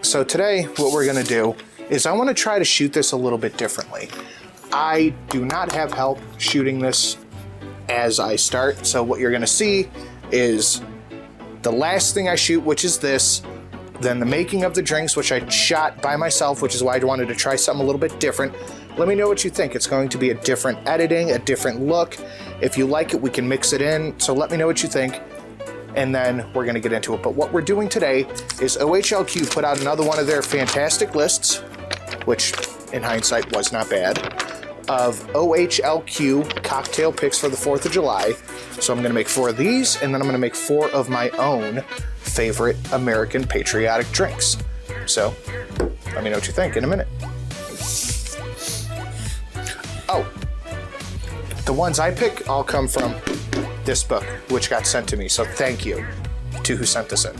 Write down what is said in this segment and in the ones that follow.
So today, what we're gonna do is I wanna try to shoot this a little bit differently. I do not have help shooting this as I start, so what you're gonna see is the last thing I shoot, which is this, then the making of the drinks, which I shot by myself, which is why I wanted to try something a little bit different. Let me know what you think. It's going to be a different editing, a different look. If you like it, we can mix it in, so let me know what you think, and then we're gonna get into it. But what we're doing today is OHLQ put out another one of their fantastic lists, which in hindsight was not bad, of OHLQ cocktail picks for the 4th of July. So I'm gonna make 4 of these, and then I'm gonna make 4 of my own favorite American patriotic drinks. So let me know what you think in a minute. Oh, the ones I pick all come from this book, which got sent to me. So thank you to who sent this in.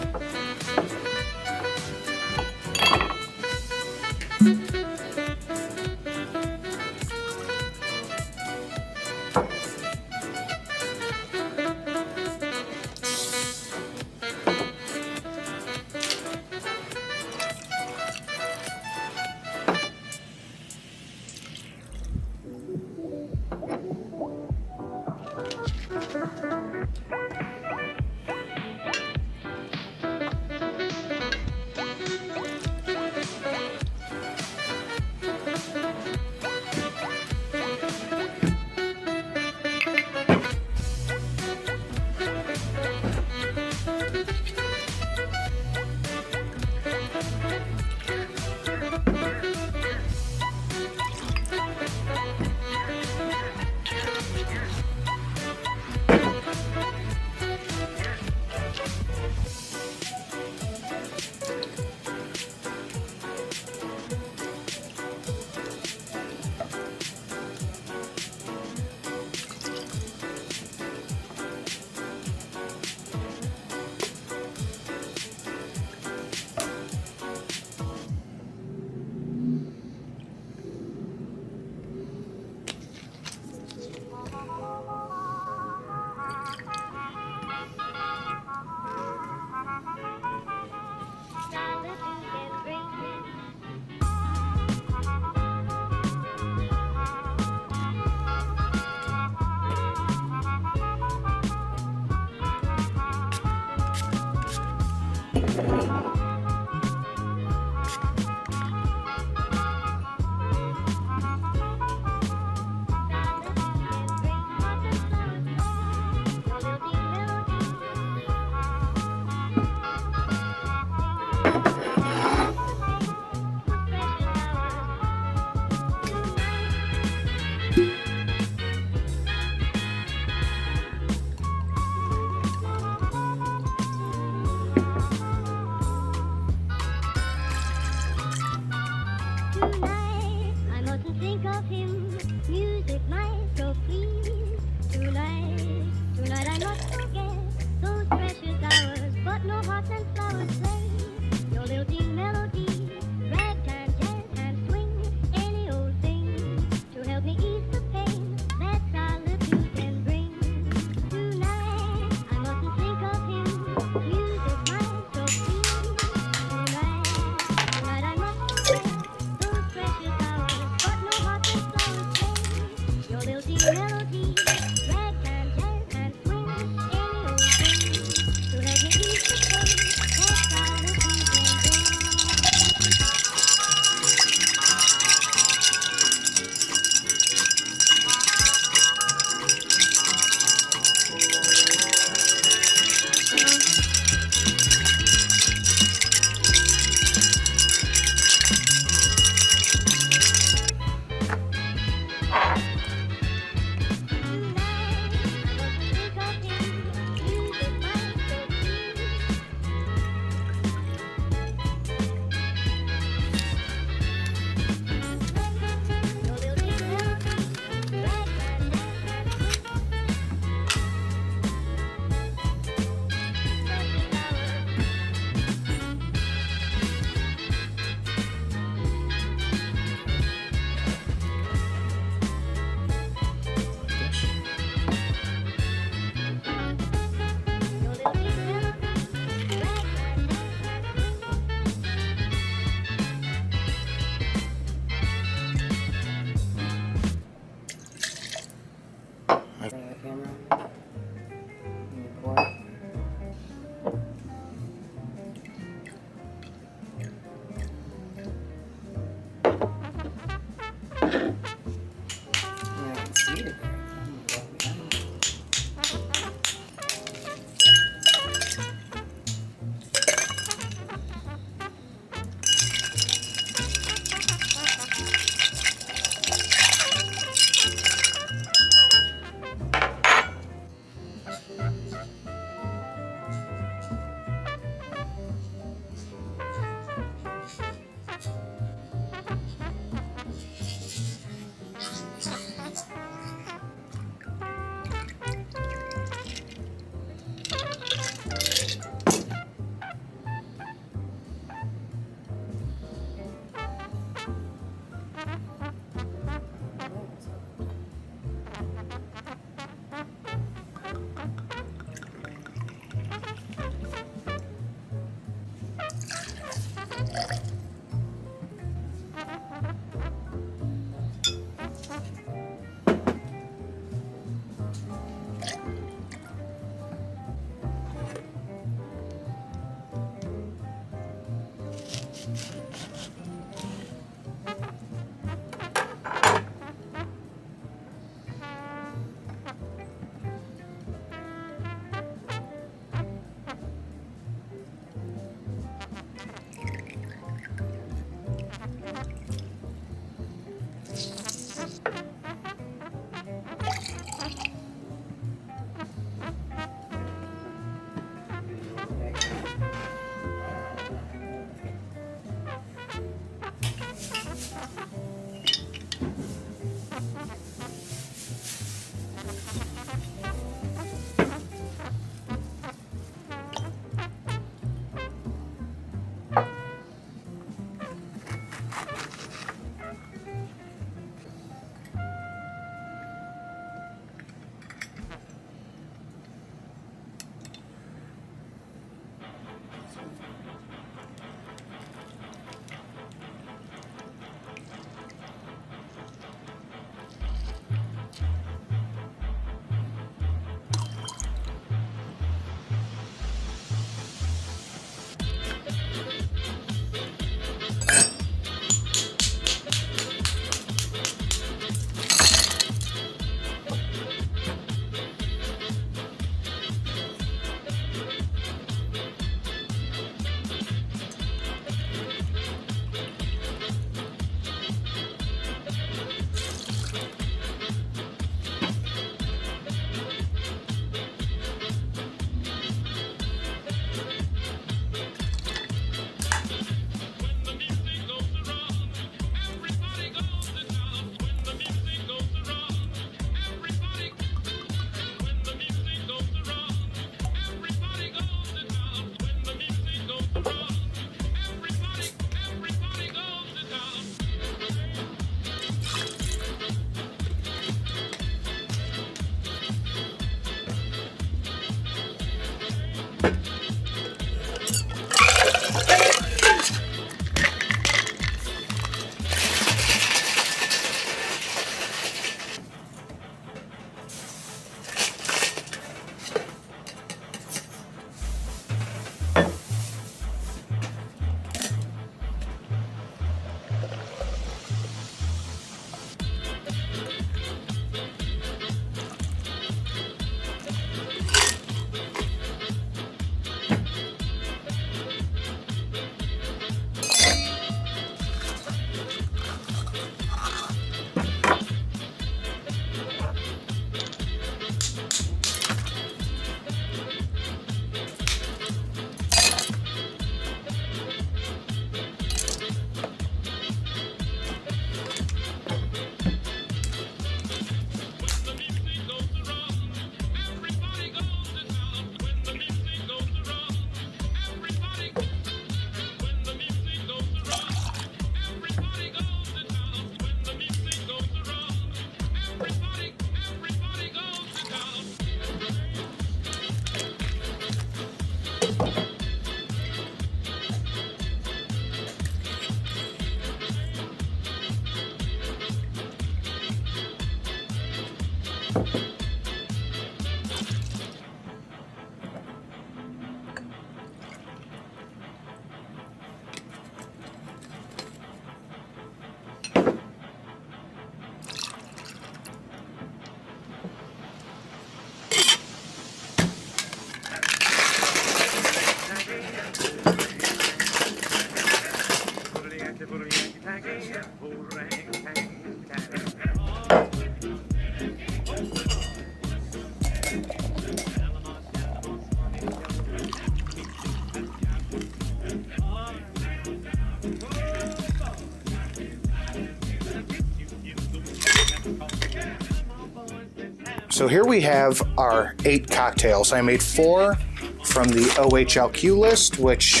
So here we have our 8 cocktails. I made 4 from the OHLQ list, which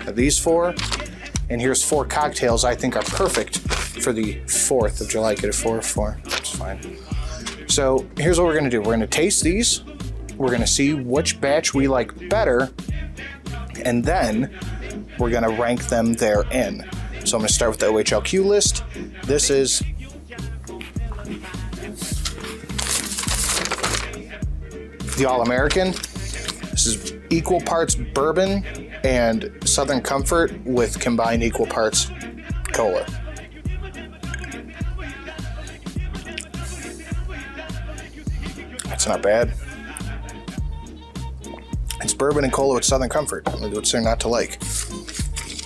are these 4. And here's 4 cocktails I think are perfect for the 4th of July. Get a 4. That's fine. So here's what we're gonna do. We're gonna taste these. We're gonna see which batch we like better. And then we're gonna rank them therein. So I'm gonna start with the OHLQ list. This is the All-American. This is equal parts bourbon and Southern Comfort with combined equal parts cola. That's not bad. It's bourbon and cola with Southern Comfort. What's there not to like?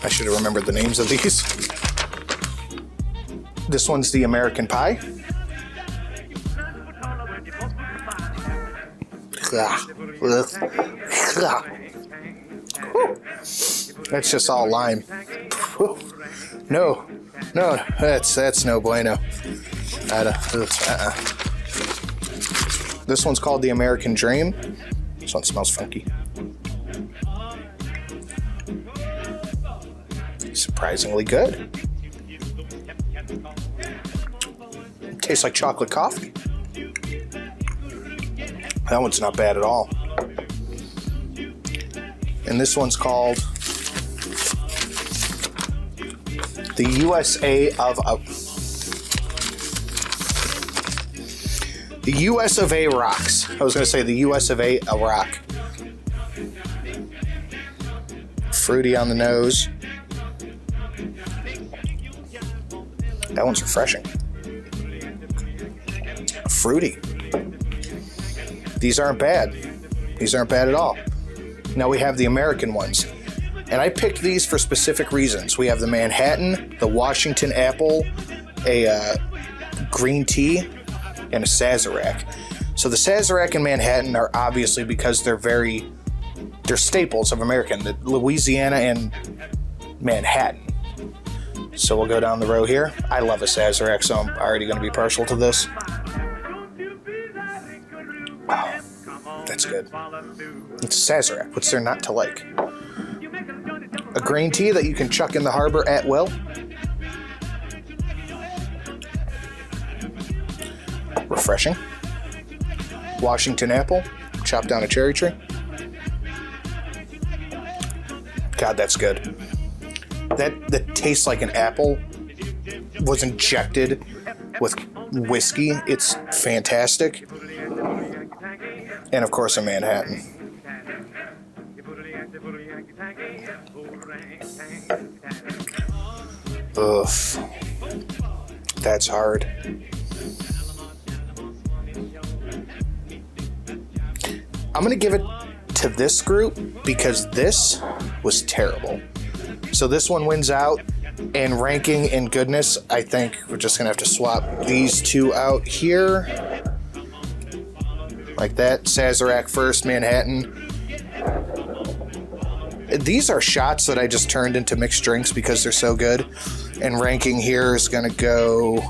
I should have remembered the names of these. This one's the American Pie. That's just all lime. No, that's no bueno. This one's called the American Dream. This one smells funky. Surprisingly good. It tastes like chocolate coffee. That one's not bad at all. And this one's called the USA of the US of A rocks. I was going to say the US of A rock. Fruity on the nose. That one's refreshing. Fruity. These aren't bad. These aren't bad at all. Now we have the American ones. And I picked these for specific reasons. We have the Manhattan, the Washington Apple, a green tea, and a Sazerac. So the Sazerac and Manhattan are obviously because they're staples of American, the Louisiana and Manhattan. So we'll go down the row here. I love a Sazerac, so I'm already going to be partial to this. Oh, that's good. It's Sazerac. What's there not to like? A green tea that you can chuck in the harbor at will. Refreshing. Washington apple, chopped down a cherry tree. God, that's good. That tastes like an apple was injected with whiskey. It's fantastic. And of course, a Manhattan. Oof. That's hard. I'm going to give it to this group because this was terrible. So this one wins out. And ranking in goodness, I think we're just going to have to swap these two out here. Like that. Sazerac first, Manhattan. These are shots that I just turned into mixed drinks because they're so good. And ranking here is going to go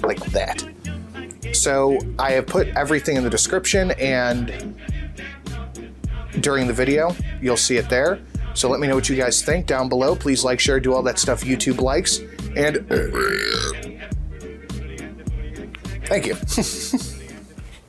like that. So I have put everything in the description, and during the video, you'll see it there. So let me know what you guys think down below. Please like, share, do all that stuff YouTube likes. And thank you.